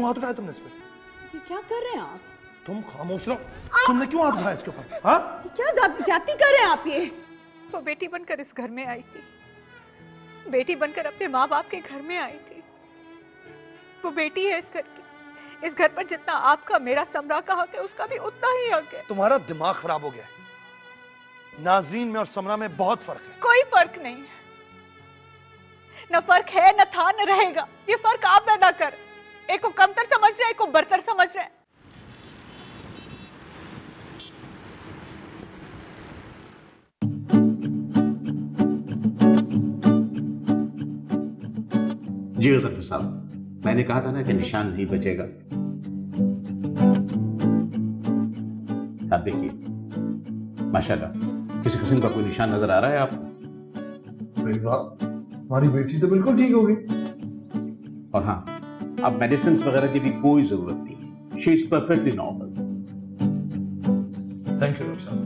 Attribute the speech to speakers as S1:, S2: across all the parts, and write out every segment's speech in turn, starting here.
S1: क्यों हाथ उठाया तुमने इस पे?
S2: ये क्या कर रहे हैं आप?
S1: तुम खामोश रहो। तुमने क्यों हाथ उठाया इसके ऊपर? हाँ?
S2: क्या जाती कर रहे हैं आप ये?
S3: वो बेटी बनकर इस घर में आई थी, बेटी बनकर अपने माँ बाप के घर में आई थी। वो बेटी है इस घर की। इस घर पर जितना आपका मेरा समरा का हक है, उसका भी उतना ही हक है।
S1: तुम्हारा दिमाग खराब हो गया है। नाजरीन में और समरा में बहुत फर्क है।
S3: कोई फर्क नहीं है, न फर्क है, न था, न रहेगा। ये फर्क आप पैदा कर। एक को कमतर समझ रहे हैं, एक को बरतर समझ रहे हैं।
S4: जी गजनफर साहब, मैंने कहा था ना कि निशान नहीं बचेगा। आप देखिए, माशाल्लाह किसी किस्म का कोई निशान नजर आ रहा है आपको?
S1: अरे वाह, हमारी बेटी तो बिल्कुल ठीक हो गई।
S4: और हाँ, अब मेडिसिन वगैरह की भी कोई जरूरत नहीं। She is perfectly normal.
S1: Thank you doctor साहब।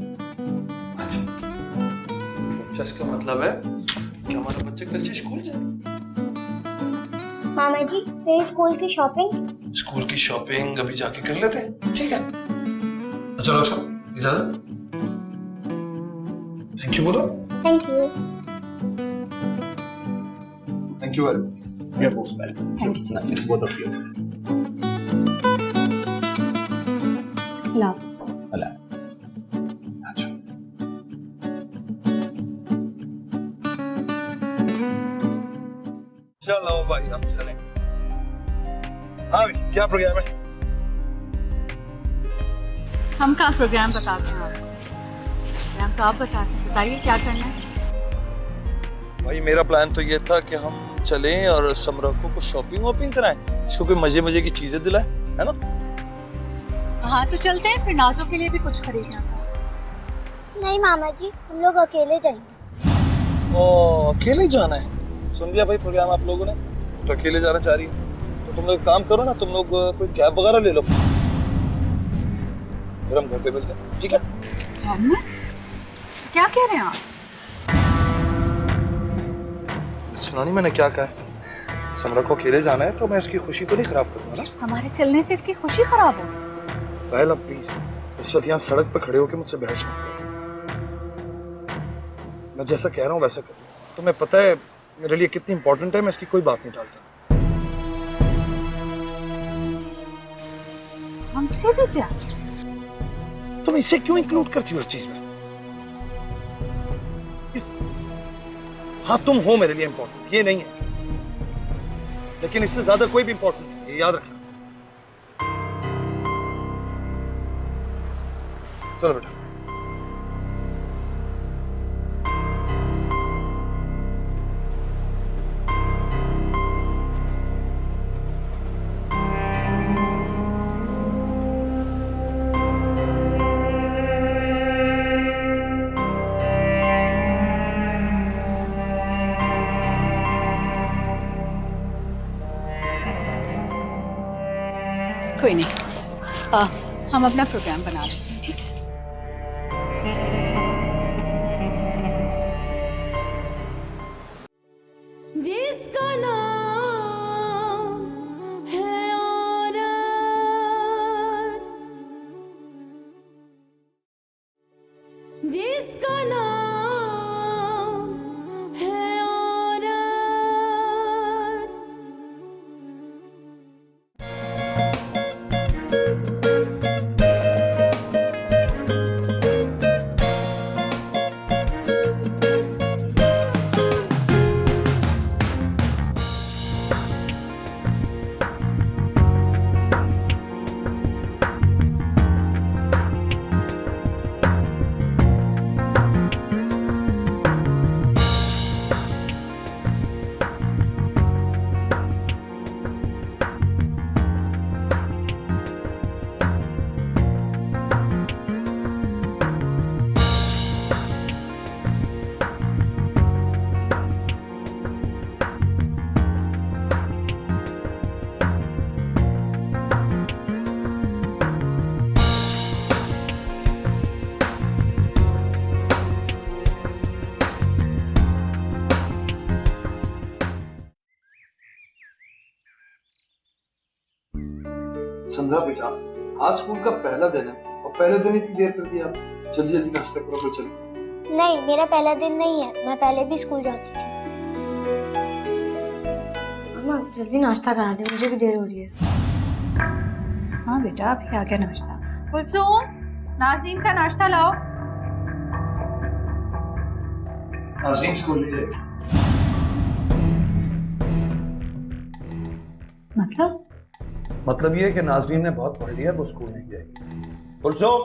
S1: अच्छा, इसका मतलब है कि हमारा बच्चा कल से स्कूल जाए।
S5: मामा जी, मेरी स्कूल की शॉपिंग।
S1: स्कूल की शॉपिंग अभी जाके कर लेते हैं, ठीक है? अच्छा डॉक्टर साहब, इजाजत। थैंक यू बोलो।
S5: Thank you.
S1: Thank you very much.
S4: You're most welcome.
S2: Thank you, sir.
S4: Both of you.
S2: लाभ।
S4: Allah.
S1: अच्छा, चलो भाई हम चलें। हाँ भाई, क्या प्रोग्राम है?
S2: हम कहाँ प्रोग्राम बताते हैं आपको? प्रोग्राम तो आप बताते हैं। बताइए क्या करना है?
S1: भाई मेरा प्लान तो ये था कि हम चलें और समरा को कुछ शॉपिंग वॉपिंग कराएं, इसको कोई मजे मजे की चीजें दिलाएं, है ना?
S2: हाँ तो चलते हैं, फिर नाजो के लिए भी कुछ खरीदना था।
S5: नहीं मामा जी, हम लोग अकेले जाएंगे।
S1: ओ, अकेले जाना है? सुन लिया भाई प्रोग्राम आप लोगों ने, तो अकेले जाना चाह रही है तो तुम लोग काम करो ना, तुम लोग कोई कैब वगैरह ले लो, फिर हम घर पे मिलते हैं, ठीक है?
S2: घर में? क्या कह रहे हैं आप?
S1: सुना नहीं मैंने क्या कहा? समरा को अकेले जाना है तो मैं इसकी खुशी तो नहीं खराब करूंगा ना।
S2: हमारे चलने से इसकी खुशी खराब हो?
S1: पहला प्लीज इस वक्त यहाँ सड़क पर खड़े होकर मुझसे बहस मत करो। मैं जैसा कह रहा हूँ वैसा करो। तुम्हें पता है मेरे लिए कितनी इंपॉर्टेंट है, मैं इसकी कोई बात नहीं टालता।
S2: हमसे भी ज्यादा?
S1: तुम इसे क्यों इंक्लूड करती हो इस चीज में? हाँ तुम हो मेरे लिए इंपॉर्टेंट, ये नहीं है, लेकिन इससे ज्यादा कोई भी इंपॉर्टेंट नहीं है, ये याद रखना। चलो बेटा।
S2: कोई नहीं, हम अपना प्रोग्राम बना लेते हैं, ठीक है? जिसका नाम है औरत, जिसका नाम है औरत।
S1: समझा बेटा, आज स्कूल का पहला दिन है और पहले दिन इतनी देर कर दिया। जल्दी जल्दी नाश्ता करो फिर चलो।
S5: नहीं, मेरा पहला दिन नहीं है, मैं पहले भी स्कूल जाती थी।
S6: मामा जल्दी नाश्ता करा दे, मुझे भी देर हो रही है।
S3: हाँ बेटा, अभी आ गया नाश्ता। कुलसुम, नाज़नीन का नाश्ता लाओ।
S1: नाज़नीन स्कूल नहीं जाएगी। मतलब ये है कि नाज़नीन ने बहुत पढ़ लिया, वो स्कूल नहीं जाएगी। कुलसुम,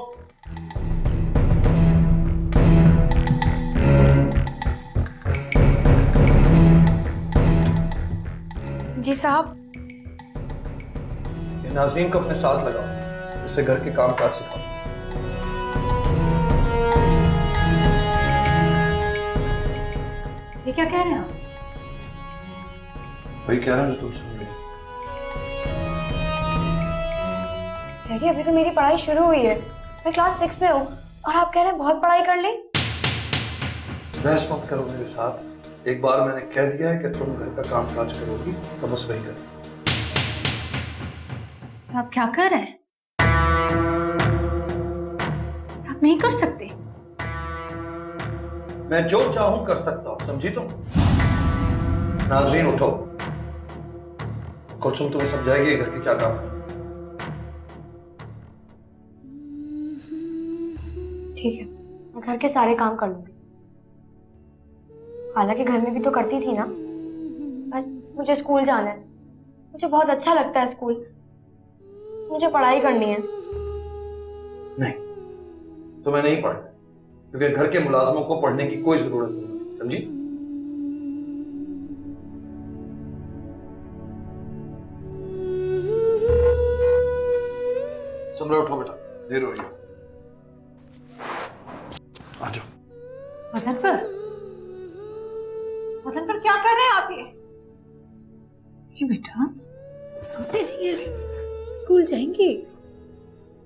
S3: जी साहब।
S1: ये नाज़नीन को अपने साथ लगाओ, उसे घर के काम काज सिखाओ।
S2: ये क्या कह रहे हैं आप?
S1: वही कह रहा हूं जो तुम सुन रहे हो।
S6: डैडी अभी तो मेरी पढ़ाई शुरू हुई है, मैं क्लास 6 में हूँ और आप कह रहे हैं बहुत पढ़ाई कर ली।
S1: बहस मत करो मेरे साथ। एक बार मैंने कह दिया है कि तुम घर का काम काज करोगी तो बस वही करो।
S2: आप क्या कर रहे हैं? आप नहीं कर सकते।
S1: मैं जो चाहूं कर सकता हूं, समझी तुम? नाज़रीन उठो, कुलसुम तुम्हें समझाएगी घर के क्या काम है।
S6: ठीक है, मैं घर के सारे काम कर लूंगी। हालांकि घर में भी तो करती थी ना, बस मुझे स्कूल जाना है, मुझे बहुत अच्छा लगता है स्कूल, मुझे पढ़ाई करनी है।
S1: नहीं, तुम्हें नहीं पढ़ना, क्योंकि घर के मुलाजमों को पढ़ने की कोई जरूरत नहीं, समझी? समझो, उठो बेटा, देर हो रही है। आ जाओ।
S2: मुज़फ्फर, मुज़फ्फर क्या कर रहे हैं आप ये बेटा, रोते नहीं है। स्कूल जाएंगी,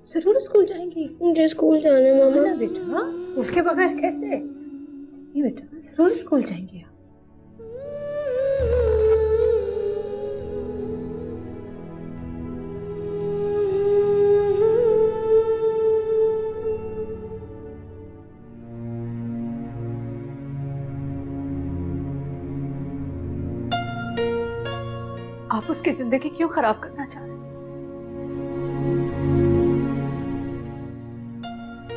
S2: जरूर स्कूल जाएंगी।
S6: मुझे स्कूल जाना है मामा।
S2: ना बेटा, स्कूल के बगैर कैसे? ये बेटा जरूर स्कूल जाएंगे आप।
S3: आप उसकी जिंदगी क्यों खराब करना चाह रहे हैं?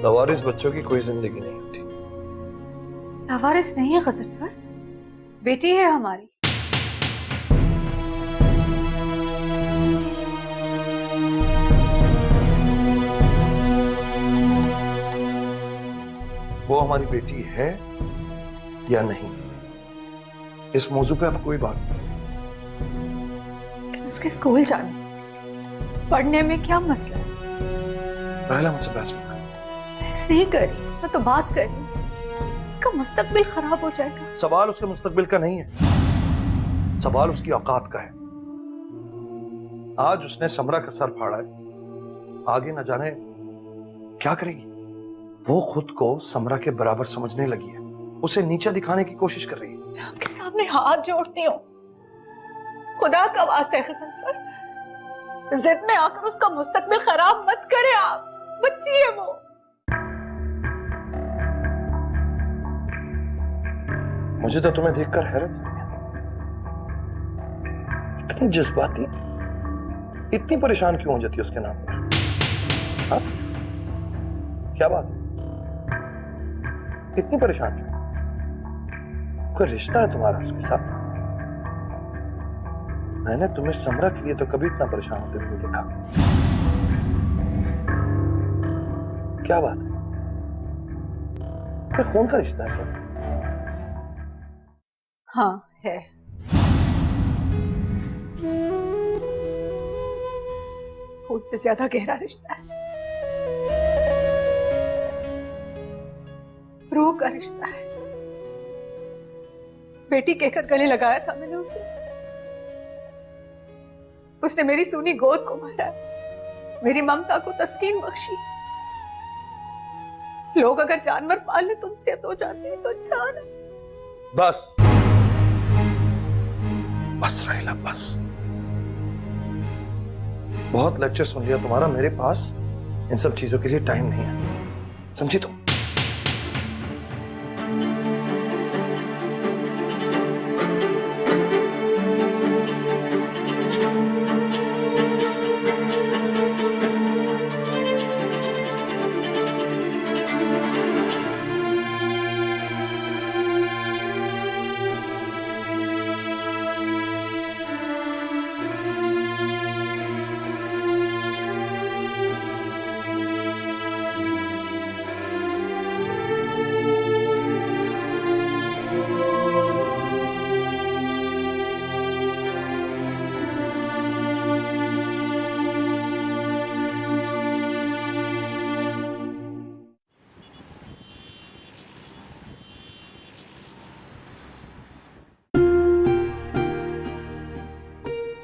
S1: लवारिस बच्चों की कोई जिंदगी नहीं होती।
S3: लावारिस नहीं है गजनफर, बेटी है हमारी।
S1: वो हमारी बेटी है या नहीं, इस मौजू पे अब कोई बात नहीं।
S3: उसके स्कूल जाने, पढ़ने में क्या मसला है?
S1: पहला मुझसे बहस मत करो।
S3: बहस नहीं करी, मैं तो बात कर रही हूँ। उसका मुस्तकबिल खराब हो जाएगा।
S1: सवाल उसके मुस्तकबिल का नहीं है, सवाल उसकी औकात का है। आज उसने समरा का सर फाड़ा है, आगे न जाने क्या करेगी। वो खुद को समरा के बराबर समझने लगी है, उसे नीचा दिखाने की कोशिश कर रही है।
S3: मैं आपके सामने हाथ जोड़ती हूँ, खुदा का वास्ता है गजनफर, जिद में आकर उसका मुस्तकबिल खराब मत करें आप। बच्ची है वो।
S1: मुझे तो तुम्हें देखकर हैरत हुई है, इतनी जज्बाती, इतनी परेशान क्यों हो जाती है उसके नाम पर? हाँ? क्या बात है, इतनी परेशान क्यों? कोई रिश्ता है तुम्हारा उसके साथ? मैंने तुम्हें समरा के लिए तो कभी इतना परेशान होते नहीं देखा। क्या बात है, कोई खून का रिश्ता है क्या?
S3: हाँ है। खून से ज्यादा गहरा रिश्ता है, रूह का रिश्ता है। बेटी कहकर गले लगाया था मैंने उसे, उसने मेरी सूनी गोद को मारा, मेरी ममता को तस्कीन बख्शी। लोग अगर जानवर पाल ले तो उनसे हो जाते हैं, तो इंसान है।
S1: बस बस राहिला, बस। बहुत लेक्चर सुन लिया तुम्हारा, मेरे पास इन सब चीजों के लिए टाइम नहीं है, समझी तुम?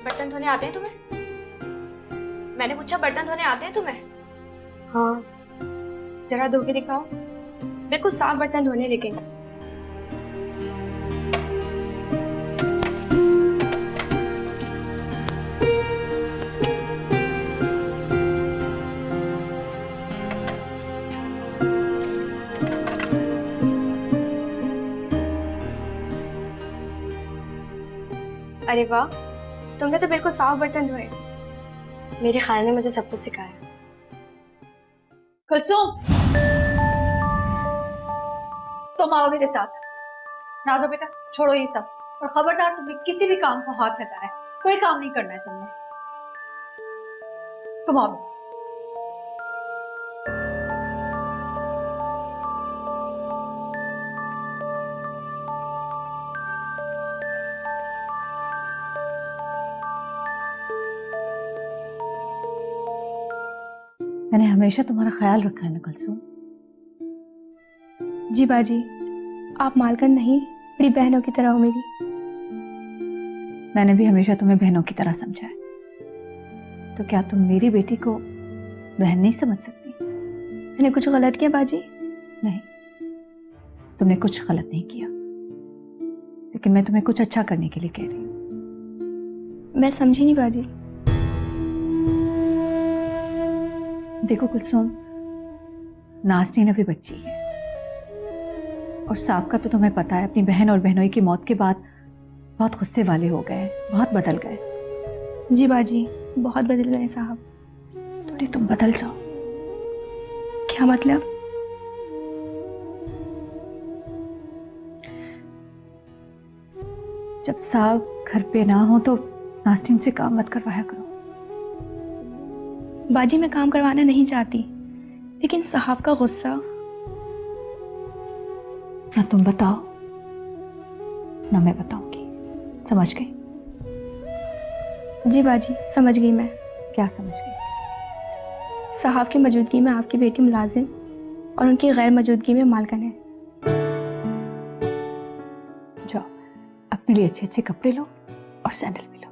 S7: बर्तन धोने आते हैं तुम्हें? मैंने पूछा बर्तन धोने आते हैं तुम्हें?
S6: हाँ।
S7: जरा धो के दिखाओ, बिल्कुल साफ बर्तन धोने। लेकिन अरे वाह, तुमने तो बिल्कुल साफ बर्तन धोए।
S6: मेरे खाने ने मुझे सब कुछ सिखाया।
S2: कुलसुम, तुम आओ मेरे साथ। नाज़ो बेटा, छोड़ो ये सब और खबरदार तुमने किसी भी काम को हाथ लगाया, कोई काम नहीं करना है तुमने। तुम आओ मेरे साथ।
S3: मैंने हमेशा तुम्हारा ख्याल रखा है ना कुलसुम।
S8: जी बाजी, आप मालकन नहीं, बड़ी बहनों की तरह हो मेरी।
S3: मैंने भी हमेशा तुम्हें बहनों की तरह समझा है, तो क्या तुम मेरी बेटी को बहन नहीं समझ सकती?
S8: मैंने कुछ गलत किया बाजी?
S3: नहीं, तुमने कुछ गलत नहीं किया, लेकिन मैं तुम्हें कुछ अच्छा करने के लिए कह रही हूँ।
S8: मैं समझी नहीं बाजी।
S3: देखो कुलसुम, नाज़नीन अभी बच्ची है और साहब का तो तुम्हें पता है, अपनी बहन और बहनोई की मौत के बाद बहुत गुस्से वाले हो गए, बहुत बदल गए।
S8: जी बाजी, बहुत बदल गए साहब।
S3: थोड़ी तुम बदल जाओ।
S8: क्या मतलब?
S3: जब साहब घर पे ना हो तो नाज़नीन से काम मत करवाया करो।
S8: बाजी, मैं काम करवाना नहीं चाहती, लेकिन साहब का गुस्सा।
S3: ना तुम बताओ ना मैं बताऊंगी, समझ गई?
S8: जी बाजी, समझ गई मैं।
S3: क्या समझ गई?
S8: साहब की मौजूदगी में आपकी बेटी मुलाजिम और उनकी गैर मौजूदगी में मालकन है।
S3: जाओ, अपने लिए अच्छे अच्छे कपड़े लो और सैंडल भी लो,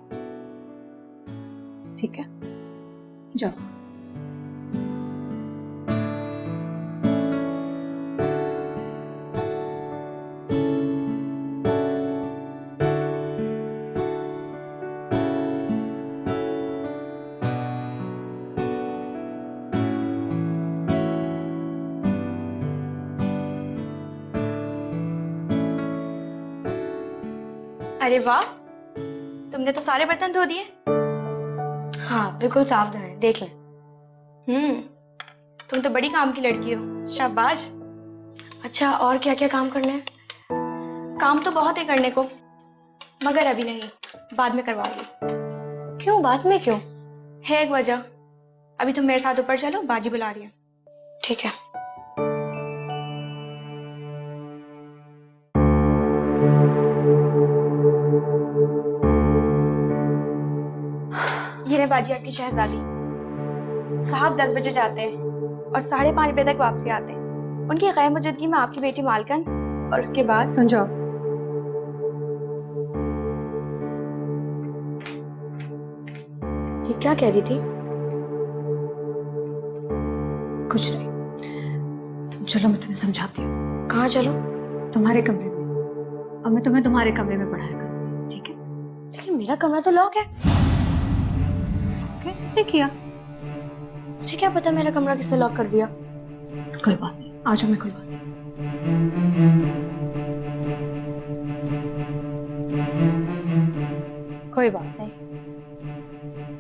S3: ठीक है? जाओ।
S7: अरे वाह, तुमने तो सारे बर्तन धो दिए।
S6: हाँ, बिल्कुल साफ धोए, देख लें।
S7: तुम तो बड़ी काम की लड़की हो, शाबाश।
S6: अच्छा, और क्या क्या काम करने हैं?
S7: काम तो बहुत है करने को, मगर अभी नहीं, बाद में करवाऊंगी।
S6: क्यों? बाद में क्यों?
S7: है एक वजह। अभी तुम मेरे साथ ऊपर चलो, बाजी बुला रही है।
S6: ठीक है।
S7: ये रहे बाजी आपकी शहजादी। साहब 10 बजे जाते हैं और 5:30 बजे तक वापसी आते हैं। उनकी गैर मौजूदगी में आपकी बेटी मालकन, और उसके बाद
S3: सुन जाओ।
S6: ये क्या कह रही थी?
S3: कुछ नहीं, तुम चलो, मैं तुम्हें समझाती हूँ।
S6: कहाँ चलो?
S3: तुम्हारे कमरे में, और मैं तुम्हें तुम्हारे कमरे में पढ़ाया करूंगी, ठीक है?
S6: लेकिन मेरा कमरा तो लॉक है।
S2: है? किसने किया?
S6: मुझे क्या पता मेरा कमरा किसने लॉक कर दिया।
S2: कोई बात नहीं, आज मैं खुलवाती हूँ। कोई बात नहीं,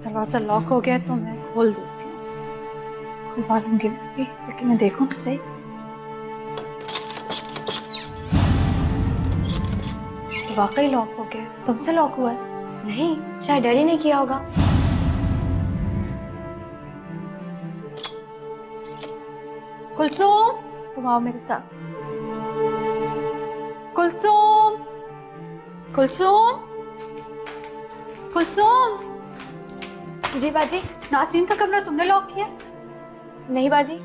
S2: दरवाजा लॉक हो गया तो मैं खोल देती हूँ, खुलवा लूंगी मैं भी, लेकिन मैं देखूं तो सही। तो वाकई लॉक हो गया, तुमसे लॉक हुआ है?
S6: नहीं, शायद डैडी ने किया होगा।
S2: कुलसुम, तुम आओ मेरे साथ। कुलसुम, कुलसुम, कुलसुम।
S7: जी बाजी।
S2: नासरीन का कमरा तुमने लॉक किया?
S7: नहीं बाजी,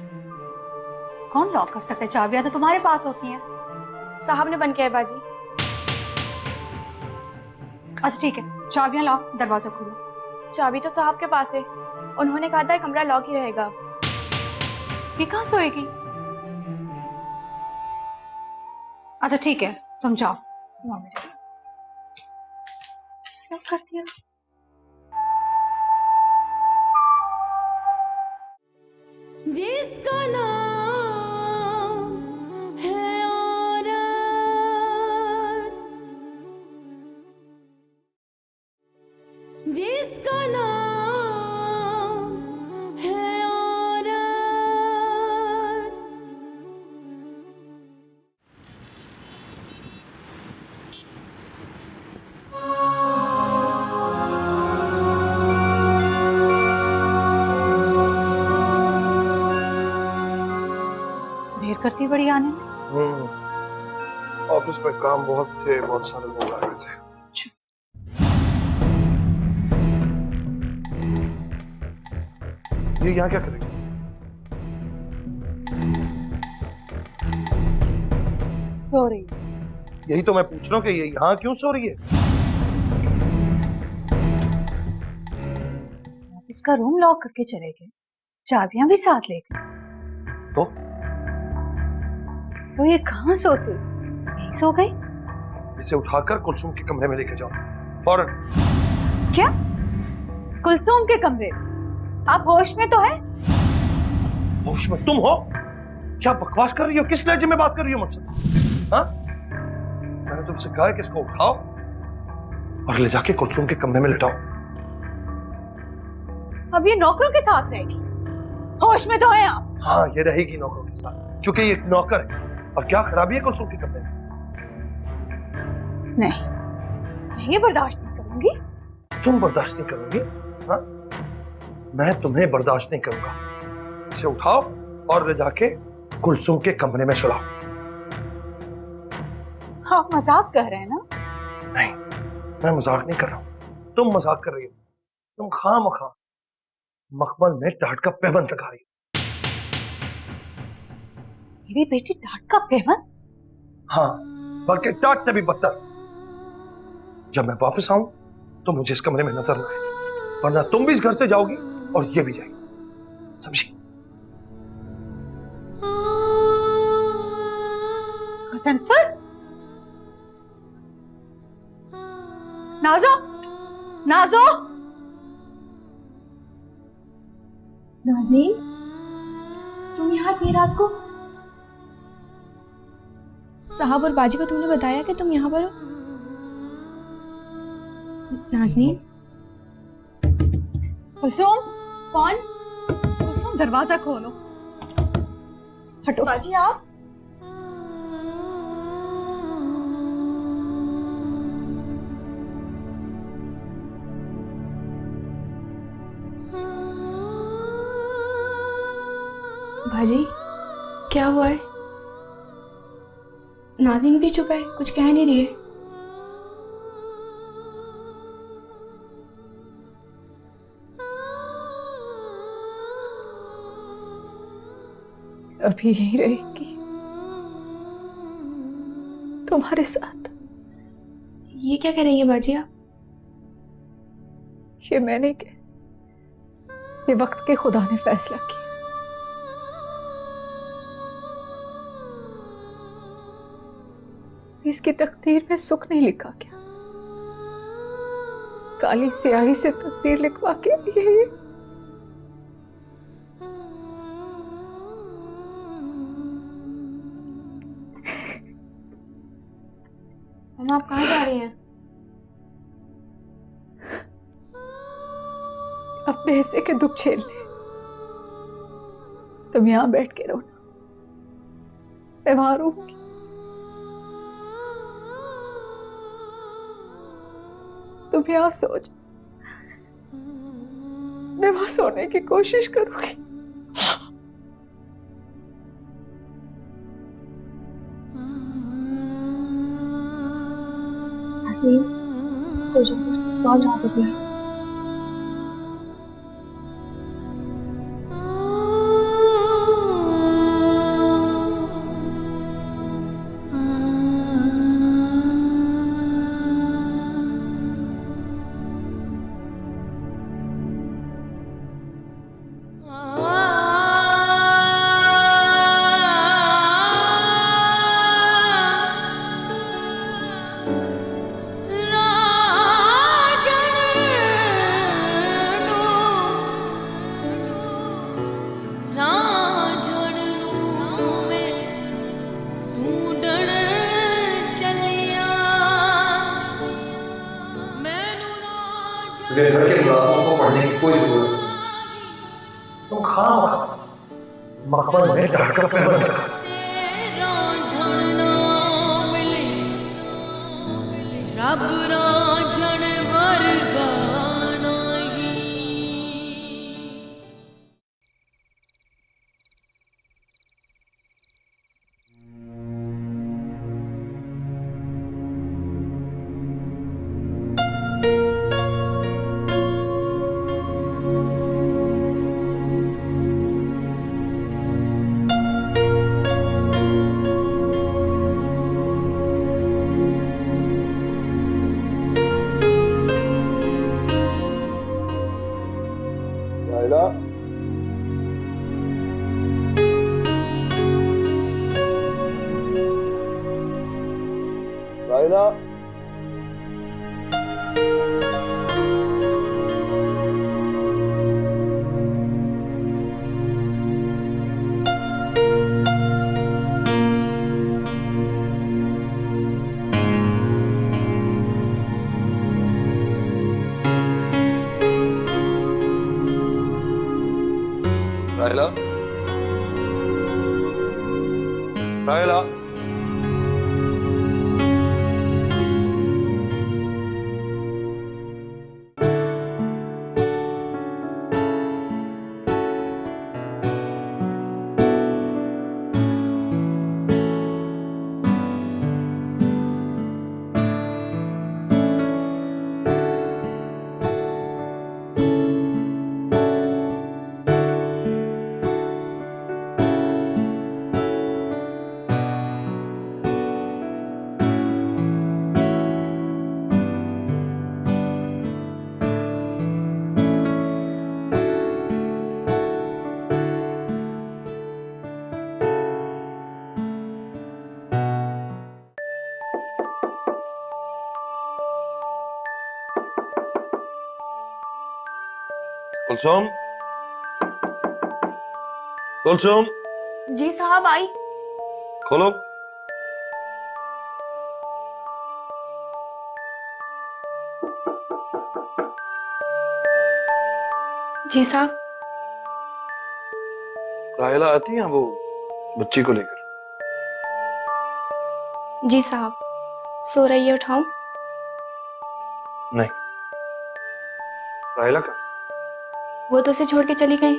S2: कौन लॉक कर सकता है? चाबियां तो तुम्हारे पास होती हैं।
S7: साहब ने बंद किया है बाजी।
S2: अच्छा ठीक है, चाबियां लाओ, दरवाजा खोलो।
S7: चाबी तो साहब के पास है, उन्होंने कहा था कमरा लॉक ही रहेगा।
S2: ये कहाँ सोएगी? अच्छा ठीक है, तुम जाओ, तुम आओ मेरे साथ। क्या कर दिया?
S9: जिसका नाम है औरत, जिसका नाम है औरत।
S2: देर करती बड़ी आने में।
S1: ऑफिस में काम बहुत थे, बहुत सारे लोग आ गए थे। ये यहाँ क्या करेगी?
S2: सो रही।
S1: यही तो मैं पूछ रहा हूँ कि ये यहाँ क्यों सो रही है?
S2: इसका रूम लॉक करके चले गए, चाबियां भी साथ ले गए, तो ये कहाँ सोती? यहीं सो गई?
S1: इसे उठाकर कुलसुम के कमरे में लेके जाओ फौरन।
S2: क्या? कुलसुम के कमरे? आप होश में तो है?
S1: होश में तुम हो? क्या बकवास कर रही हो? किस लहजे में बात कर रही हो मुझसे? हाँ? मैंने तुमसे कहा है कि इसको उठाओ और ले जाके कुलसुम के कमरे में लिटाओ।
S2: अब ये नौकरों के साथ रहेगी? होश में तो है आप?
S1: हाँ, ये रहेगी नौकरों के साथ, क्योंकि ये एक नौकर है। और क्या खराबी है कुलसुम के कमरे में?
S2: नहीं, मैं ये बर्दाश्त नहीं करूंगी।
S1: तुम बर्दाश्त नहीं करोगी? हाँ? मैं तुम्हें बर्दाश्त नहीं करूंगा। इसे उठाओ और ले जाके कुलसुम के कमरे में सुलाओ।
S2: आप मजाक कर रहे हैं ना?
S1: नहीं, मैं मजाक नहीं कर रहा हूं, तुम मजाक कर रही हो। तुम खामखा मखमल में टाट का पैबंद लगा रही हो।
S2: मेरी बेटी टाट का पैबंद?
S1: हाँ, बल्कि टाट से भी बदतर। जब मैं वापस आऊं तो मुझे इस कमरे में नजर ना आए, वरना तुम भी इस घर से जाओगी और ये भी जाएगी, समझी?
S2: गजनफर, नाजो, नाजो,
S8: नाज़नीन, तुम यहाँ थी रात को? साहब और बाजी को तुमने बताया कि तुम यहाँ पर हो? नाज़नीन?
S2: कुलसुम, कौन? कुलसुम, दरवाजा खोलो। हटो।
S7: बाजी आप?
S8: बाजी, क्या हुआ है? नाज़नीन भी चुप है, कुछ कह नहीं रही है।
S3: अभी यही रहेगी तुम्हारे साथ।
S8: ये क्या कह रही है बाजी आप?
S3: ये मैंने क्या, ये वक्त के खुदा ने फैसला किया। इसकी तकदीर में सुख नहीं लिखा क्या? काली स्याही से तकदीर लिखवा के ये
S6: मम्मा आप कहाँ जा रही हैं?
S3: अपने हिस्से के दुख झेलने। तुम यहाँ बैठ के रोना, मैं वहां रहूंगी। तुम यहाँ सो जाओ, मैं वहां सोने की कोशिश करूंगी।
S6: सो जाओ फिर, बहुत रात हो गई।
S1: मेरे घर के मुलाजमों को पढ़ने की कोई जरूरत नहीं। तुम खाना मखमल में डांटकर पैदा कर।
S9: रब राजन वर्गा नहीं।
S1: रायला, रायला, रायला, रायला, कुलसुम, कुलसुम,
S6: जी साहब आई।
S1: खोलो।
S7: जी साहब।
S1: रायला आती है वो बच्ची को लेकर?
S7: जी साहब। सो रही है, उठाऊं?
S1: नहीं। रायला का
S7: वो तो उसे छोड़ के चली गई।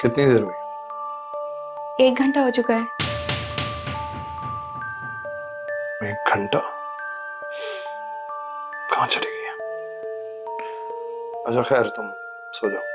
S1: कितनी देर में?
S7: 1 घंटा हो चुका है।
S1: 1 घंटा? कहाँ चली गई है? अच्छा खैर, तुम सो जाओ।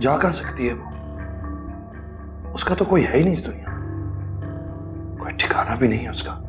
S1: जा कहां सकती है वो? उसका तो कोई है ही नहीं इस दुनिया में, कोई ठिकाना भी नहीं है उसका।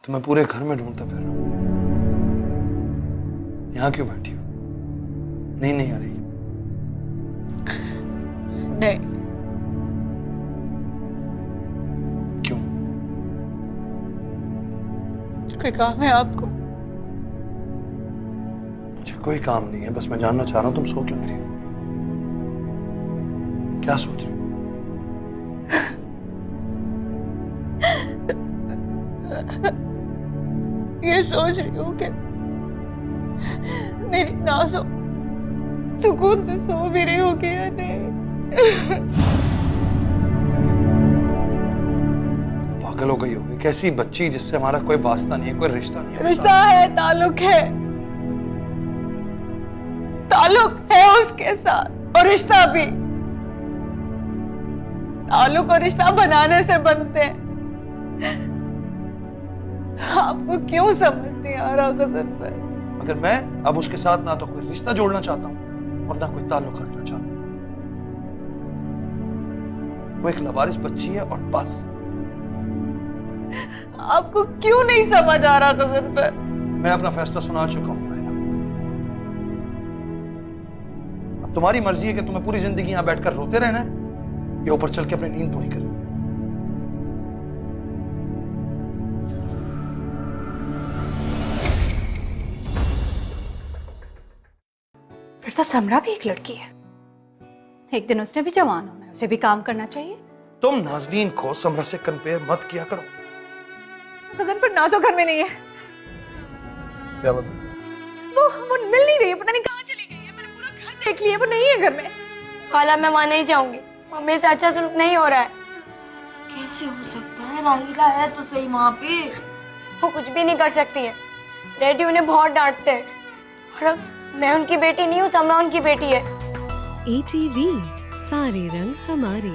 S1: तो मैं पूरे घर में ढूंढता फिर रहा हूं। यहां क्यों बैठी हो? नींद नहीं आ रही?
S3: नहीं।
S1: क्यों?
S3: कोई काम है आपको?
S1: मुझे कोई काम नहीं है, बस मैं जानना चाह रहा हूं तुम सो क्यों नहीं रही? क्या सोच रही हो?
S3: ये सोच रही हूँ कि मेरी नाज़ो सुकून से सो भी रही होगी या नहीं।
S1: पागल हो गई होगी, कैसी बच्ची जिससे हमारा कोई वास्ता नहीं है, कोई रिश्ता नहीं है।
S3: रिश्ता है, ताल्लुक है, ताल्लुक है उसके साथ, और रिश्ता भी। ताल्लुक और रिश्ता बनाने से बनते हैं। आपको क्यों समझ नहीं आ रहा गजन भाई?
S1: अगर मैं अब उसके साथ ना तो कोई रिश्ता जोड़ना चाहता हूं और ना कोई ताल्लुक रखना चाहता हूं। वो एक लवारिस बच्ची है और बस।
S3: आपको क्यों नहीं समझ आ रहा गजन भाई?
S1: मैं अपना फैसला सुना चुका हूं नायला। अब तुम्हारी मर्जी है कि तुम्हें पूरी जिंदगी यहां बैठकर रोते रहना है या ऊपर चल के अपनी नींद पूरी करनी है।
S3: फिर तो समरा भी एक लड़की है। एक दिन उसने भी जवान होना है, उसे भी काम करना चाहिए।
S1: तुम नाज़नीन को समरा से कंपेयर मत किया करो।
S3: गजन पर नाज़ो घर में नहीं है।
S1: क्या मतलब?
S3: वो मिल नहीं रही है, पता नहीं कहाँ चली गई है। मैंने पूरा घर देख लिया, वो नहीं है घर में।
S6: खाला मैं वहां नहीं जाऊंगी, मम्मी से अच्छा सलूक नहीं हो रहा है।
S5: कैसे हो सकता है? राहिला है तो सही वहां पे।
S6: वो कुछ भी नहीं कर सकती है, डैडी उन्हें बहुत डांटते हैं। और अब मैं उनकी बेटी नहीं हूँ, समरा उनकी बेटी है।
S9: ATV सारे रंग हमारे।